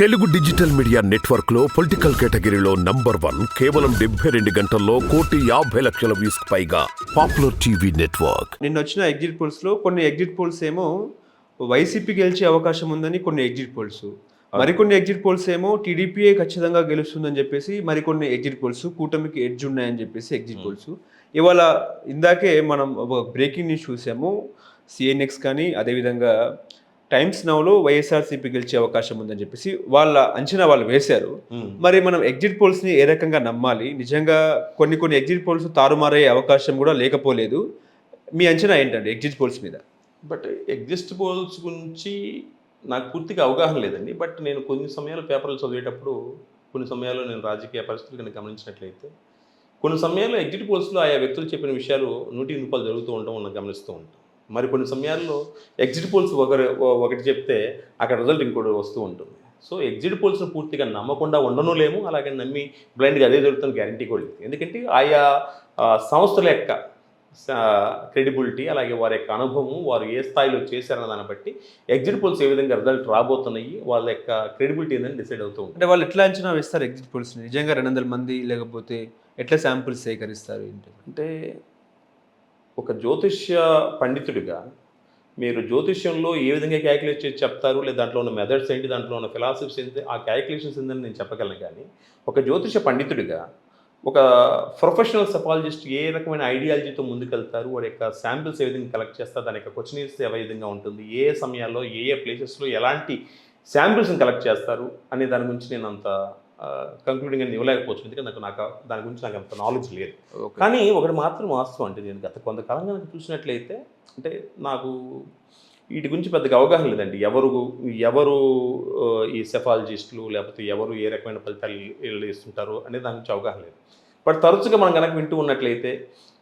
Telugu digital media network లో political కేటగిరీలో number 1 కేవలం 72 గంటల్లో 1,50,00,000 వ్యూస్ పైగా పాపులర్ టీవీ నెట్వర్క్. నిన్న వచ్చిన ఎగ్జిట్ పోల్స్ లో కొన్ని ఎగ్జిట్ పోల్స్ ఏమో వైసీపీ గెలిచే అవకాశం ఉందని కొన్ని ఎగ్జిట్ పోల్స్, మరికొన్ని ఎగ్జిట్ పోల్స్ ఏమో టీడీపీఏ ఖచ్చితంగా గెలుస్తుందని చెప్పేసి మరికొన్ని ఎగ్జిట్ పోల్స్ కూటమికి ఎడ్జ్ ఉన్నాయని చెప్పేసి ఎగ్జిట్ పోల్స్. ఇవాళ ఇందాకే మనం బ్రేకింగ్ న్యూస్ చూసాము. సిఎన్ఎక్స్ కానీ అదేవిధంగా టైమ్స్ నౌలో వైఎస్ఆర్సీపీ గెలిచే అవకాశం ఉందని చెప్పేసి వాళ్ళ అంచనా వాళ్ళు వేశారు. మరి మనం ఎగ్జిట్ పోల్స్ని ఏ రకంగా నమ్మాలి? నిజంగా కొన్ని ఎగ్జిట్ పోల్స్ తారుమారయ్యే అవకాశం కూడా లేకపోలేదు. మీ అంచనా ఏంటండి ఎగ్జిట్ పోల్స్ మీద? బట్ ఎగ్జిట్ పోల్స్ గురించి నాకు పూర్తిగా అవగాహన లేదండి. బట్ నేను కొన్ని సమయాలు పేపర్లు చదివేటప్పుడు, కొన్ని సమయాల్లో నేను రాజకీయ పరిస్థితులు కనుక గమనించినట్లయితే, కొన్ని సమయాల్లో ఎగ్జిట్ పోల్స్లో ఆయా వ్యక్తులు చెప్పిన విషయాలు 100% జరుగుతూ ఉండడం మనం గమనిస్తూ ఉంటాం. మరి కొన్ని సమయాల్లో ఎగ్జిట్ పోల్స్ ఒకటి చెప్తే అక్కడ రిజల్ట్ ఇంకోటి వస్తూ ఉంటుంది. సో ఎగ్జిట్ పోల్స్ను పూర్తిగా నమ్మకుండా ఉండను లేము, అలాగే నమ్మి బ్లైండ్గా అదే జరుగుతున్న గ్యారంటీ కూడా లేదు. ఎందుకంటే ఆయా సంస్థల యొక్క క్రెడిబిలిటీ, అలాగే వారి యొక్క అనుభవం, వారు ఏ స్థాయిలో చేశారన్న దాన్ని బట్టి ఎగ్జిట్ పోల్స్ ఏ విధంగా రిజల్ట్ రాబోతున్నాయి, వాళ్ళ యొక్క క్రెడిబిలిటీ ఏందని డిసైడ్ అవుతూ ఉంటుంది. అంటే వాళ్ళు ఎట్లా అంచనా వేస్తారు ఎగ్జిట్ పోల్స్ని? నిజంగా 200 మంది లేకపోతే ఎట్లా శాంపుల్స్ సేకరిస్తారు ఏంటి? అంటే ఒక జ్యోతిష్య పండితుడిగా మీరు జ్యోతిష్యంలో ఏ విధంగా క్యాలిక్యులేట్ చేసి చెప్తారు, లేదా దాంట్లో ఉన్న మెథడ్స్ ఏంటి, దాంట్లో ఉన్న ఫిలాసఫీస్ ఏంటి, ఆ క్యాలిక్యులేషన్స్ ఏంటని నేను చెప్పగలను. కానీ ఒక జ్యోతిష పండితుడిగా, ఒక ప్రొఫెషనల్ సెఫాలజిస్ట్ ఏ రకమైన ఐడియాలజీతో ముందుకెళ్తారు, వారి యొక్క శాంపిల్స్ ఏ విధంగా కలెక్ట్ చేస్తారు, దాని యొక్క క్వశ్చనీర్స్ ఏ విధంగా ఉంటుంది, ఏ సమయాల్లో ఏ ప్లేసెస్లో ఎలాంటి శాంపిల్స్ని కలెక్ట్ చేస్తారు అనే దాని గురించి నేను అంత కంక్లూడింగ్ అని ఇవ్వలేకపోవచ్చు. ఎందుకంటే నాకు దాని గురించి నాకు అంత నాలెడ్జ్ లేదు. కానీ ఒకటి మాత్రం వాస్తవం, అంటే నేను గత కొంతకాలంగా నాకు చూసినట్లయితే, అంటే నాకు వీటి గురించి పెద్దగా అవగాహన లేదండి. ఎవరు ఈ సెఫాలజిస్టులు, లేకపోతే ఎవరు ఏ రకమైన ఫలితాలు ఇస్తుంటారు అనేది దాని గురించి అవగాహన లేదు. బట్ తరచుగా మనం కనుక వింటూ ఉన్నట్లయితే,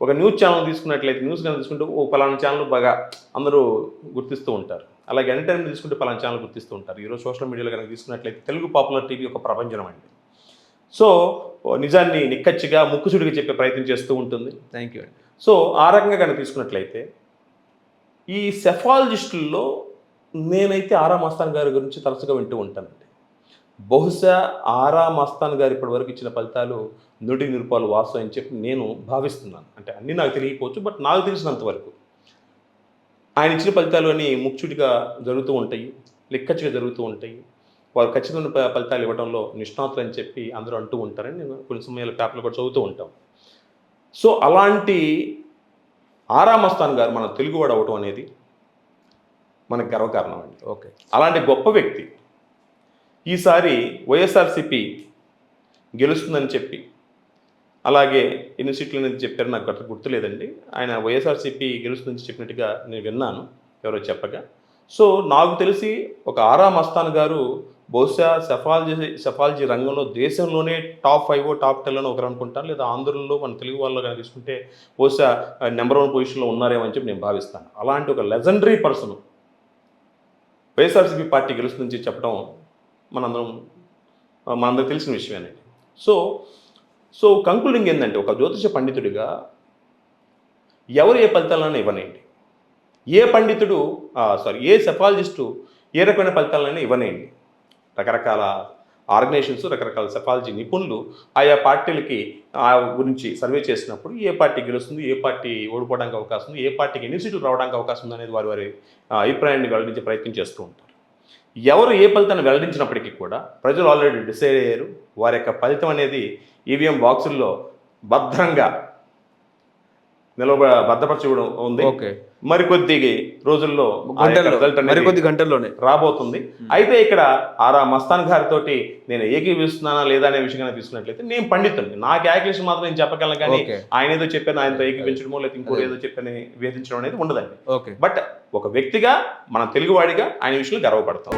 ఒక న్యూస్ ఛానల్ తీసుకున్నట్లయితే, న్యూస్ కనుక తీసుకుంటే ఓ పలానా ఛానల్ బాగా అందరూ గుర్తిస్తూ ఉంటారు. అలాగే ఎంటర్టైన్మెంట్ తీసుకుంటే పలానా ఛానల్ గుర్తిస్తూ ఉంటారు. ఈరోజు సోషల్ మీడియాలో కనుక తీసుకున్నట్లయితే తెలుగు పాపులర్ టీవీ ఒక ప్రపంచం అండి. సో నిజాన్ని నిక్కచ్చిగా ముక్కుసుడిగా చెప్పే ప్రయత్నం చేస్తూ ఉంటుంది. థ్యాంక్ యూ అండి. సో ఆ రకంగా కనుక తీసుకున్నట్లయితే, ఈ సెఫాలజిస్టుల్లో నేనైతే ఆరా మస్తాన్ గారి గురించి తరచుగా వింటూ ఉంటానండి. బహుశా ఆరా మస్తాన్ గారు ఇప్పటివరకు ఇచ్చిన ఫలితాలు 100% వాస్తవం అని చెప్పి నేను భావిస్తున్నాను. అంటే అన్నీ నాకు తెలియకపోవచ్చు, బట్ నాకు తెలిసినంత వరకు ఆయన ఇచ్చిన ఫలితాలు అన్నీ ముఖ్యుడిగా జరుగుతూ ఉంటాయి, లెక్కచ్చిగా జరుగుతూ ఉంటాయి. వారు ఖచ్చితమైన ఫలితాలు ఇవ్వడంలో నిష్ణాతులు అని చెప్పి అందరూ అంటూ ఉంటారని నేను కొన్ని సమయాల పేపర్లు కూడా చదువుతూ ఉంటాం. సో అలాంటి ఆరా మస్తాన్ గారు మన తెలుగువాడు అవటం అనేది మనకు గర్వకారణం అండి. ఓకే, అలాంటి గొప్ప వ్యక్తి ఈసారి వైఎస్ఆర్సీపీ గెలుస్తుందని చెప్పి, అలాగే ఎన్ని సీట్లు అనేది చెప్పారు నాకు గట్ల గుర్తులేదండి. ఆయన వైఎస్ఆర్సీపీ గెలుస్తుందని చెప్పినట్టుగా నేను విన్నాను ఎవరో చెప్పగా. సో నాకు తెలిసి ఒక ఆరా మస్తాన్ గారు బహుశా సెఫాలజీ రంగంలో దేశంలోనే టాప్ 5 టాప్ 10 ఒకరు అనుకుంటాను, లేదా ఆంధ్రలో మన తెలుగు వాళ్ళు కనుక తీసుకుంటే బహుశా నెంబర్ 1 పొజిషన్లో ఉన్నారేమో అని చెప్పి నేను భావిస్తాను. అలాంటి ఒక లెజెండరీ పర్సన్ వైఎస్ఆర్సీపీ పార్టీ గెలుస్తుందని చెప్పడం మనందరికి తెలిసిన విషయమేనండి. సో కంక్లూడింగ్ ఏంటంటే, ఒక జ్యోతిష పండితుడిగా ఎవరు ఏ ఫలితాలను ఇవ్వనేయండి, ఏ సెఫాలజిస్టు ఏ రకమైన ఫలితాలైనా ఇవ్వనేయండి, రకరకాల ఆర్గనైజేషన్స్, రకరకాల సెఫాలజీ నిపుణులు ఆయా పార్టీలకి గురించి సర్వే చేసినప్పుడు ఏ పార్టీ గెలుస్తుంది, ఏ పార్టీ ఓడిపోవడానికి అవకాశం ఉంది, ఏ పార్టీకి ఎన్ని సీట్లు రావడానికి అవకాశం ఉంది అనేది వారి అభిప్రాయాన్ని వెల్లడించే ప్రయత్నం చేస్తూ ఉంటారు. ఎవరు ఏ ఫలితాన్ని వెల్లడించినప్పటికీ కూడా ప్రజలు ఆల్రెడీ డిసైడ్ అయ్యారు. వారి యొక్క ఫలితం అనేది ఈవీఎం బాక్సుల్లో భద్రంగా భద్రపరచడం ఉంది. మరికొద్ది రోజుల్లో మరికొద్ది గంటల్లోనే రాబోతుంది. అయితే ఇక్కడ ఆరా మస్తాన్ గారితో నేను ఏకీవిస్తున్నానా లేదా అనే విషయంగా తీసుకున్నట్లయితే, నేను పండితుడిని, నా క్యాలిక్యులేషన్ మాత్రం నేను చెప్పగలను. కానీ ఆయన ఏదో చెప్పాను, ఆయనతో ఏకీవించడమో లేదా ఇంకో ఏదో చెప్పని వేధించడం అనేది ఉండదండి. బట్ ఒక వ్యక్తిగా, మన తెలుగువాడిగా ఆయన విషయంలో గర్వపడతాం.